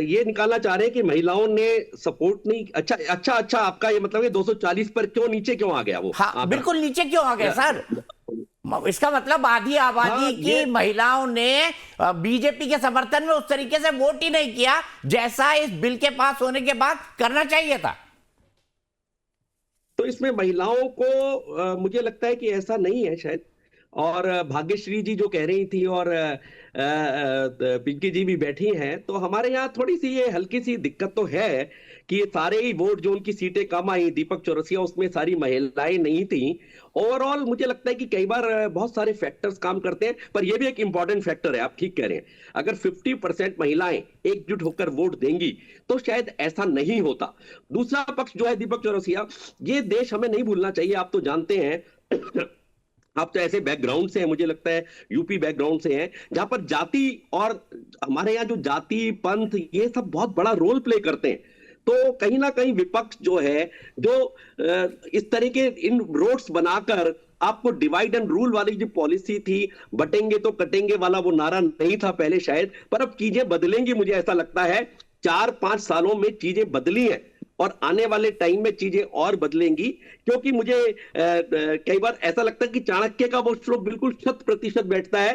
ये निकालना चाह रहे हैं कि महिलाओं ने सपोर्ट नहीं? अच्छा आपका ये मतलब है 240 पर क्यों नीचे क्यों आ गया वो? हाँ बिल्कुल नीचे क्यों आ गया सर? इसका मतलब आधी आबादी की महिलाओं ने बीजेपी के समर्थन में उस तरीके से वोट ही नहीं किया जैसा इस बिल के पास होने के बाद करना चाहिए था। तो इसमें महिलाओं को मुझे लगता है कि ऐसा नहीं है शायद। और भाग्यश्री जी जो कह रही थी और पिंकी जी भी बैठी हैं, तो हमारे यहाँ थोड़ी सी ये हल्की सी दिक्कत तो है कि ये सारे ही वोट जो उनकी सीटें कम आई, दीपक चौरसिया, उसमें सारी महिलाएं नहीं थी। ओवरऑल मुझे लगता है कि कई बार बहुत सारे फैक्टर्स काम करते हैं, पर यह भी एक इंपॉर्टेंट फैक्टर है। आप ठीक कह रहे हैं, अगर 50% महिलाएं एकजुट होकर वोट देंगी तो शायद ऐसा नहीं होता। दूसरा पक्ष जो है दीपक चौरसिया, ये देश हमें नहीं भूलना चाहिए। आप तो जानते हैं, आप तो ऐसे बैकग्राउंड से हैं, मुझे लगता है यूपी बैकग्राउंड से हैं, जहां पर जाति और हमारे यहाँ जो जाति पंथ ये सब बहुत बड़ा रोल प्ले करते हैं। तो कहीं ना कहीं विपक्ष जो है, जो इस तरह के इन रोड्स बनाकर आपको डिवाइड एंड रूल वाली जो पॉलिसी थी, बटेंगे तो कटेंगे वाला वो नारा नहीं था पहले शायद, पर अब चीजें बदलेंगी। मुझे ऐसा लगता है 4-5 सालों में चीजें बदली हैं और आने वाले टाइम में चीजें और बदलेंगी, क्योंकि मुझे कई बार ऐसा लगता है कि चाणक्य का वो श्लोक बिल्कुल 100% बैठता है,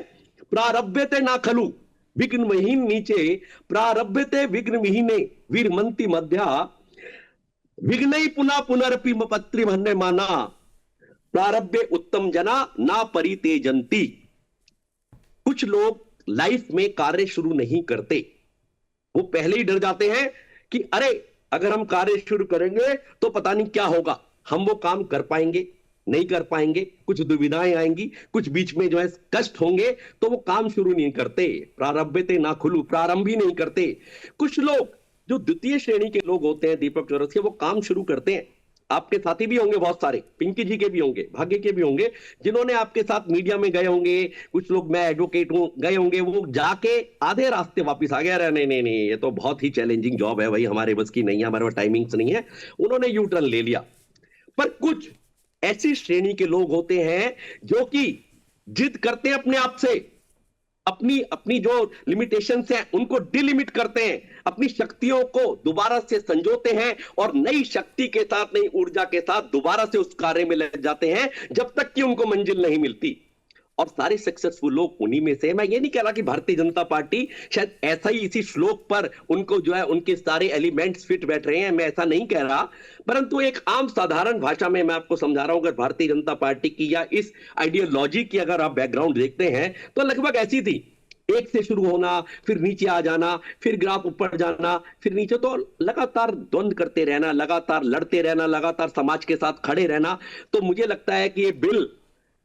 प्रारभ्यते ना खलु विघ्न महीन नीचे, प्रारभ्यते विघ्न विहीने वीरमंती मध्या, विघ्नई पुनः पुनरपि पत्री भन्ने माना, प्रारभ्य उत्तम जना ना परितेजंती। कुछ लोग लाइफ में कार्य शुरू नहीं करते, वो पहले ही डर जाते हैं कि अरे अगर हम कार्य शुरू करेंगे तो पता नहीं क्या होगा, हम वो काम कर पाएंगे नहीं कर पाएंगे, कुछ दुविधाएं आएंगी, कुछ बीच में जो है कष्ट होंगे, तो वो काम शुरू नहीं करते। प्रारंभते ना खुलू, प्रारंभ ही नहीं करते। कुछ लोग जो द्वितीय श्रेणी के लोग होते हैं दीपक चौरसिया, वो काम शुरू करते हैं। आपके साथी भी होंगे बहुत सारे, पिंकी जी के भी होंगे, भाग्य के भी होंगे, जिन्होंने आपके साथ मीडिया में गए होंगे, कुछ लोग मैं एडवोकेट हूं गए होंगे, वो जाके आधे रास्ते वापस आ गया, नहीं ये तो बहुत ही चैलेंजिंग जॉब है भाई, हमारे बस की नहीं है, हमारे पास टाइमिंग्स नहीं है, उन्होंने यू टर्न ले लिया। पर कुछ ऐसी श्रेणी के लोग होते हैं जो कि जिद करते हैं अपने आप से, अपनी जो लिमिटेशंस हैं उनको डिलिमिट करते हैं, अपनी शक्तियों को दोबारा से संजोते हैं और नई शक्ति के साथ, नई ऊर्जा के साथ दोबारा से उस कार्य में लग जाते हैं, जब तक कि उनको मंजिल नहीं मिलती। और सारे सक्सेसफुल लोग उन्हीं में से। मैं ये नहीं कह रहा कि भारतीय जनता पार्टी शायद ऐसा ही इसी श्लोक पर उनको जो है उनके सारे एलिमेंट्स फिट बैठ रहे हैं, मैं ऐसा नहीं कह रहा, परंतु एक आम साधारण भाषा में मैं आपको समझा रहा हूं। अगर भारतीय जनता पार्टी की या इस आइडियोलॉजी की अगर आप बैकग्राउंड देखते हैं तो लगभग ऐसी थी, एक से शुरू होना, फिर नीचे आ जाना, फिर ग्राफ ऊपर जाना, फिर नीचे, तो लगातार द्वंद करते रहना, लगातार लड़ते रहना, लगातार समाज के साथ खड़े रहना। तो मुझे लगता है कि ये बिल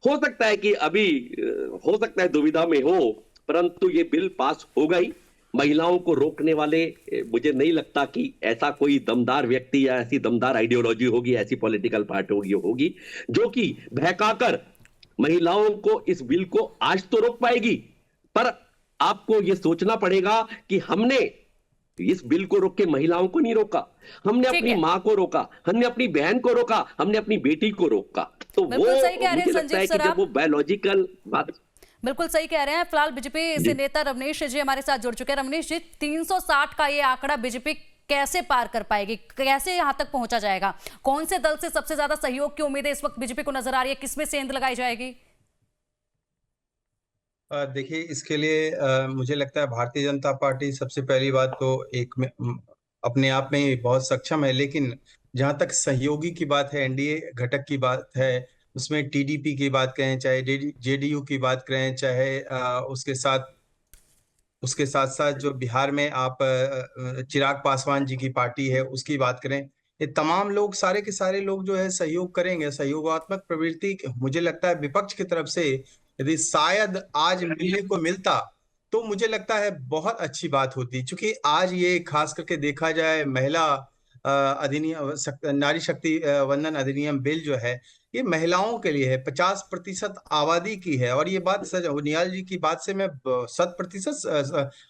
हो सकता है कि अभी हो सकता है दुविधा में हो, परंतु ये बिल पास होगा ही। महिलाओं को रोकने वाले मुझे नहीं लगता कि ऐसा कोई दमदार व्यक्ति या ऐसी दमदार आइडियोलॉजी होगी, ऐसी पॉलिटिकल पार्टी होगी जो कि बहकाकर महिलाओं को इस बिल को आज तो रोक पाएगी, पर आपको यह सोचना पड़ेगा कि हमने इस बिल को रोक के महिलाओं को नहीं रोका, हमने अपनी मां को रोका, हमने अपनी बहन को रोका, हमने अपनी बेटी को रोका। तो वो मुझे लगता है कि जब वो बायोलॉजिकल बात, बिल्कुल सही कह रहे हैं। फिलहाल बीजेपी से नेता रवनीश जी हमारे साथ जुड़ चुके हैं। रवनीश जी, 360 का ये आंकड़ा बीजेपी कैसे पार कर पाएगी, कैसे यहां तक पहुंचा जाएगा? कौन से दल से सबसे ज्यादा सहयोग की उम्मीद है इस वक्त बीजेपी को नजर आ रही है? किसमें सेंध लगाई जाएगी? देखिए, इसके लिए मुझे लगता है भारतीय जनता पार्टी सबसे पहली बात तो अपने आप में ही बहुत सक्षम है, लेकिन जहां तक सहयोगी की बात है, एनडीए घटक की बात है, उसमें टीडीपी की बात करें, चाहे जेडीयू की बात करें, चाहे उसके साथ साथ जो बिहार में आप चिराग पासवान जी की पार्टी है उसकी बात करें, ये तमाम लोग, सारे के सारे लोग जो है सहयोग करेंगे। सहयोगात्मक प्रवृत्ति मुझे लगता है विपक्ष की तरफ से यदि शायद आज मिलने को मिलता तो मुझे लगता है बहुत अच्छी बात होती, क्योंकि आज ये खास करके देखा जाए महिला अधिनियम, नारी शक्ति वंदन अधिनियम बिल जो है ये महिलाओं के लिए है, 50% आबादी की है। और ये बात सच, नियाल जी की बात से मैं 100%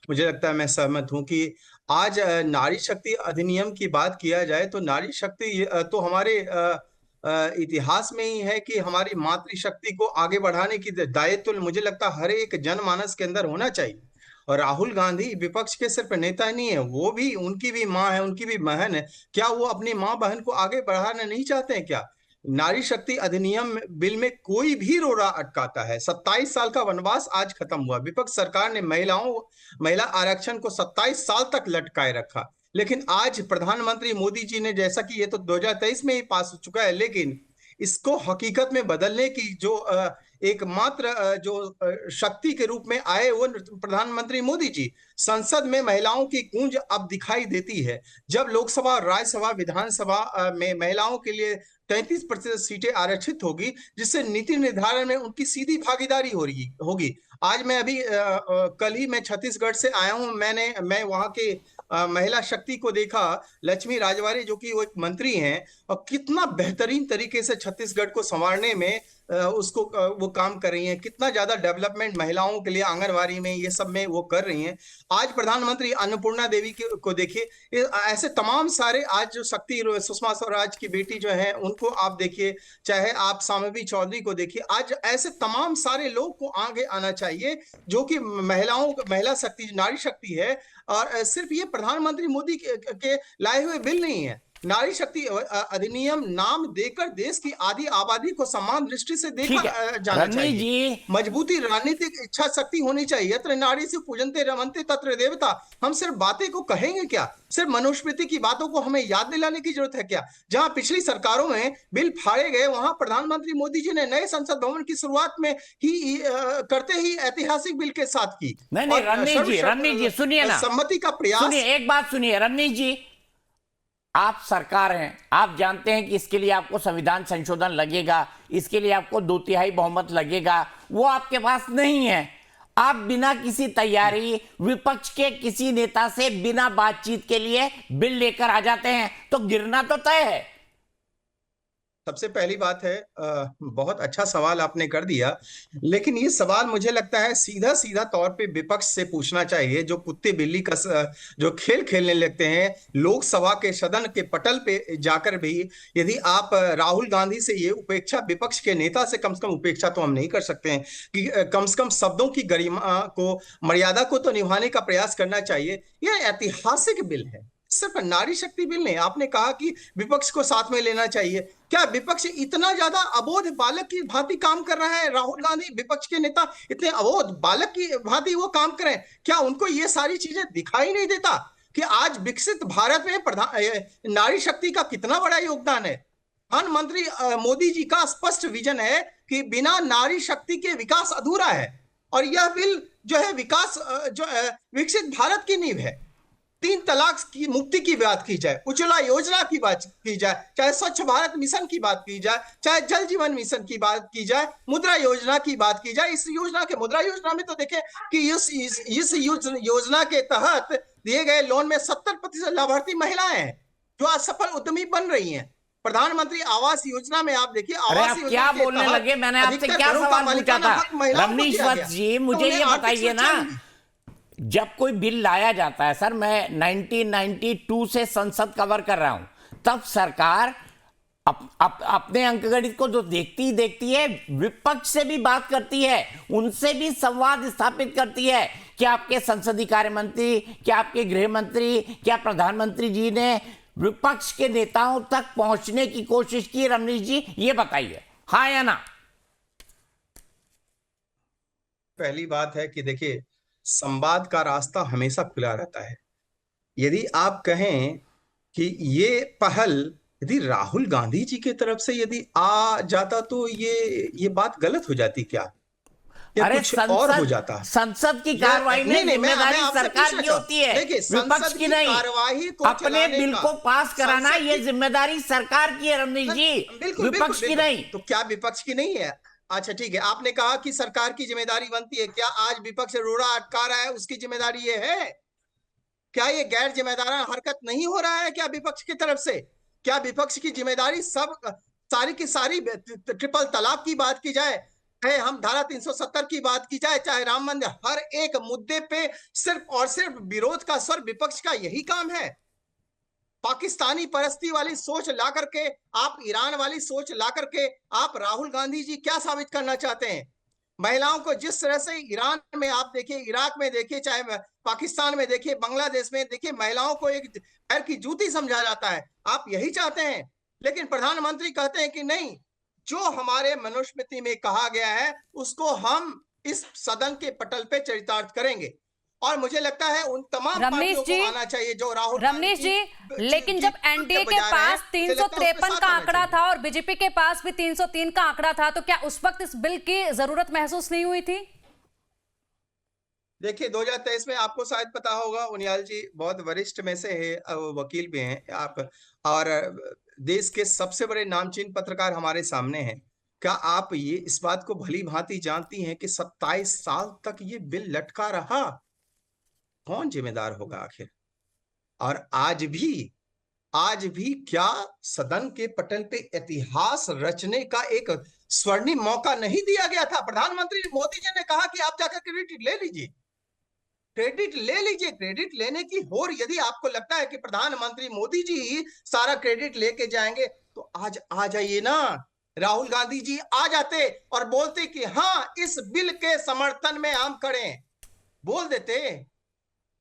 मुझे लगता है मैं सहमत हूं कि आज नारी शक्ति अधिनियम की बात किया जाए तो नारी शक्ति तो हमारे इतिहास में ही है कि हमारी मातृशक्ति को आगे बढ़ाने की दायित्व मुझे लगता है हर एक जनमानस के अंदर होना चाहिए। और राहुल गांधी विपक्ष के सिर्फ नेता नहीं है, वो भी, उनकी भी माँ है, उनकी भी बहन है। क्या वो अपनी माँ बहन को आगे बढ़ाना नहीं चाहते हैं क्या? नारी शक्ति अधिनियम बिल में कोई भी रोड़ा अटकाता है। 27 साल का वनवास आज खत्म हुआ। विपक्ष सरकार ने महिला आरक्षण को 27 साल तक लटकाए रखा, लेकिन आज प्रधानमंत्री मोदी जी ने, जैसा कि ये तो 2023 में ही पास हो चुका है, लेकिन इसको हकीकत में बदलने की जो एकमात्र जो शक्ति के रूप में आए वो प्रधानमंत्री मोदी जी। संसद में महिलाओं की गूंज अब दिखाई देती है। जब लोकसभा, राज्यसभा, विधानसभा में महिलाओं के लिए 33% सीटें आरक्षित होगी, जिससे नीति निर्धारण में उनकी सीधी भागीदारी होगी। आज मैं अभी कल ही मैं छत्तीसगढ़ से आया हूं। मैं वहां के महिला शक्ति को देखा। लक्ष्मी राजवारी जो कि वो एक मंत्री हैं, और कितना बेहतरीन तरीके से छत्तीसगढ़ को संवारने में उसको वो काम कर रही हैं। कितना ज्यादा डेवलपमेंट महिलाओं के लिए आंगनवाड़ी में, ये सब में वो कर रही हैं। आज प्रधानमंत्री अन्नपूर्णा देवी को देखिए, ऐसे तमाम सारे आज जो शक्ति, सुषमा स्वराज की बेटी जो है उनको आप देखिए, चाहे आप सामवी चौधरी को देखिए, आज ऐसे तमाम सारे लोग को आगे आना चाहिए जो कि महिला शक्ति, नारी शक्ति है। और सिर्फ ये प्रधानमंत्री मोदी के लाए हुए बिल नहीं है। नारी शक्ति अधिनियम नाम देकर देश की आधी आबादी को समान दृष्टि से देखा जाना चाहिए। मजबूती राजनीतिक इच्छा शक्ति होनी चाहिए। यत्र नारी से पूजनते रमनते तत्र देवता। हम सिर्फ बातें को कहेंगे क्या? सिर्फ मनुस्मृति की बातों को हमें याद दिलाने की जरूरत है क्या? जहां पिछली सरकारों में बिल फाड़े गए, वहां प्रधानमंत्री मोदी जी ने नए संसद भवन की शुरुआत में ही करते ही ऐतिहासिक बिल के साथ की। नहीं, रमनीश जी सुनिए ना, सम्मति का प्रयास। सुनिए, एक बात सुनिए रमनीश जी, आप सरकार हैं, आप जानते हैं कि इसके लिए आपको संविधान संशोधन लगेगा, इसके लिए आपको 2/3 बहुमत लगेगा, वो आपके पास नहीं है। आप बिना किसी तैयारी, विपक्ष के किसी नेता से बिना बातचीत के लिए बिल लेकर आ जाते हैं, तो गिरना तो तय है। सबसे पहली बात है, बहुत अच्छा सवाल आपने कर दिया, लेकिन ये सवाल मुझे लगता है सीधा तौर पे विपक्ष से पूछना चाहिए, जो कुत्ते बिल्ली का जो खेल खेलने लगते हैं लोकसभा के सदन के पटल पे जाकर भी। यदि आप राहुल गांधी से ये उपेक्षा, विपक्ष के नेता से कम उपेक्षा तो हम नहीं कर सकते हैं कि कम से कम शब्दों की गरिमा को, मर्यादा को तो निभाने का प्रयास करना चाहिए। यह ऐतिहासिक बिल है। सिर्फ नारी शक्ति बिल नहीं, आपने कहा कि विपक्ष को साथ में लेना चाहिए। क्या विपक्ष इतना ज्यादा अबोध बालक की भांति काम कर रहा है? राहुल गांधी विपक्ष के नेता इतने अबोध बालक की भांति वो काम करें? क्या उनको ये सारी चीजें दिखाई नहीं देता कि आज विकसित भारत में नारी शक्ति का कितना बड़ा योगदान है? प्रधानमंत्री मोदी जी का स्पष्ट विजन है कि बिना नारी शक्ति के विकास अधूरा है, और यह बिल जो है विकास विकसित भारत की नींव है। 3 तलाक की मुक्ति की बात की जाए, उज्ज्वला योजना की बात की जाए, चाहे स्वच्छ भारत मिशन की बात की जाए, चाहे जल जीवन मिशन की बात की जाए, मुद्रा योजना की बात की जाए। इस योजना के मुद्रा योजना में तो देखें कि इस योजना के तहत दिए गए लोन में 70% लाभार्थी महिलाएं हैं जो आज सफल उद्यमी बन रही हैं। प्रधानमंत्री आवास योजना में आप देखिए, आवास योजना क्या बोलने लगे? मैंने आपसे क्या सवाल पूछा था रमनीश वत्स जी? मुझे ये बताइए ना, जब कोई बिल लाया जाता है, सर मैं 1992 से संसद कवर कर रहा हूं, तब सरकार अपने अंकगणित को जो देखती है, विपक्ष से भी बात करती है, उनसे भी संवाद स्थापित करती है। क्या आपके संसदीय कार्य मंत्री, क्या आपके गृह मंत्री, क्या प्रधानमंत्री जी ने विपक्ष के नेताओं तक पहुंचने की कोशिश की? रमनीश जी ये बताइए, हाँ या ना? पहली बात है कि देखिए, संवाद का रास्ता हमेशा खुला रहता है। यदि आप कहें कि ये पहल यदि राहुल गांधी जी की तरफ से यदि आ जाता तो ये बात गलत हो जाती क्या? अरे कुछ और हो जाता? संसद की कार्रवाई में जिम्मेदारी सरकार की होती है, विपक्ष की नहीं। अपने बिल को पास कराना ये जिम्मेदारी सरकार की है रमनीश जी, विपक्ष की नहीं। तो क्या विपक्ष की नहीं है? अच्छा ठीक है, आपने कहा कि सरकार की जिम्मेदारी बनती है। क्या आज विपक्ष रोड़ा अटका रहा है उसकी जिम्मेदारी ये है? क्या ये गैर जिम्मेदाराना हरकत नहीं हो रहा है क्या विपक्ष की तरफ से? क्या विपक्ष की जिम्मेदारी सारी की सारी ट्रिपल तलाक की बात की जाए, चाहे हम धारा 370 की बात की जाए, चाहे राम मंदिर, हर एक मुद्दे पे सिर्फ और सिर्फ विरोध का स्वर विपक्ष का यही काम है? पाकिस्तानी परस्ती वाली सोच ला करके, आप ईरान वाली सोच ला करके आप राहुल गांधी जी क्या साबित करना चाहते हैं? महिलाओं को जिस तरह से ईरान में आप देखिए, इराक में देखिए, चाहे पाकिस्तान में देखिए, बांग्लादेश में देखिए, महिलाओं को एक पैर की जूती समझा जाता है। आप यही चाहते हैं, लेकिन प्रधानमंत्री कहते हैं कि नहीं, जो हमारे मनुस्मृति में कहा गया है उसको हम इस सदन के पटल पे चरितार्थ करेंगे। और मुझे लगता है उन तमाम पार्टियों को आना चाहिए जो राहुल रमनीश जी, लेकिन जब एनडीए के पास 353 का आंकड़ा था और बीजेपी के पास भी 303 का आंकड़ा था, तो क्या उस वक्त इस बिल की जरूरत महसूस नहीं हुई थी? देखिए 2023 में आपको शायद पता होगा, उनियाल जी बहुत वरिष्ठ में से है, वकील भी हैं आप, और देश के सबसे बड़े नामचीन पत्रकार हमारे सामने हैं। क्या आप ये इस बात को भली भांति जानती हैं कि 27 साल तक ये बिल लटका रहा? कौन जिम्मेदार होगा आखिर? और आज भी क्या सदन के पटल पे इतिहास रचने का एक स्वर्णिम मौका नहीं दिया गया था? प्रधानमंत्री मोदी जी ने कहा कि आप जाकर क्रेडिट ले लीजिए, क्रेडिट ले लीजिए। क्रेडिट लेने की होड़ यदि आपको लगता है कि प्रधानमंत्री मोदी जी सारा क्रेडिट लेके जाएंगे, तो आज आ जाइए ना, राहुल गांधी जी आ जाते और बोलते कि हाँ इस बिल के समर्थन में हम खड़े हैं, बोल देते।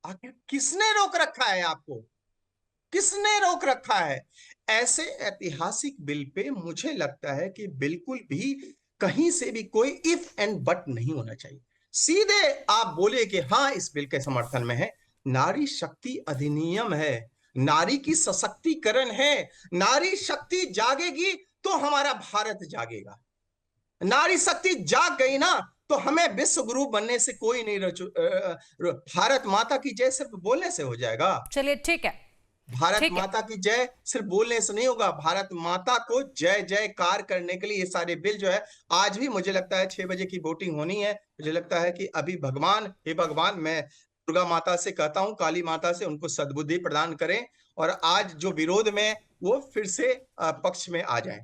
आखिर किसने रोक रखा है आपको? किसने रोक रखा है? ऐसे ऐतिहासिक बिल पे मुझे लगता है कि बिल्कुल भी कहीं से भी कोई इफ एंड बट नहीं होना चाहिए। सीधे आप बोले कि हाँ इस बिल के समर्थन में है। नारी शक्ति अधिनियम है, नारी की सशक्तिकरण है। नारी शक्ति जागेगी तो हमारा भारत जागेगा। नारी शक्ति जाग गई ना तो हमें विश्व गुरु बनने से कोई नहीं भारत माता की जय सिर्फ बोलने से हो जाएगा। चलिए ठीक है, भारत माता की जय सिर्फ बोलने से नहीं होगा। भारत माता को जय जयकार करने के लिए ये सारे बिल जो है, आज भी मुझे लगता है 6 बजे की वोटिंग होनी है। मुझे लगता है कि अभी भगवान, हे भगवान, मैं दुर्गा माता से कहता हूं, काली माता से, उनको सद्बुद्धि प्रदान करें और आज जो विरोध में वो फिर से पक्ष में आ जाएं।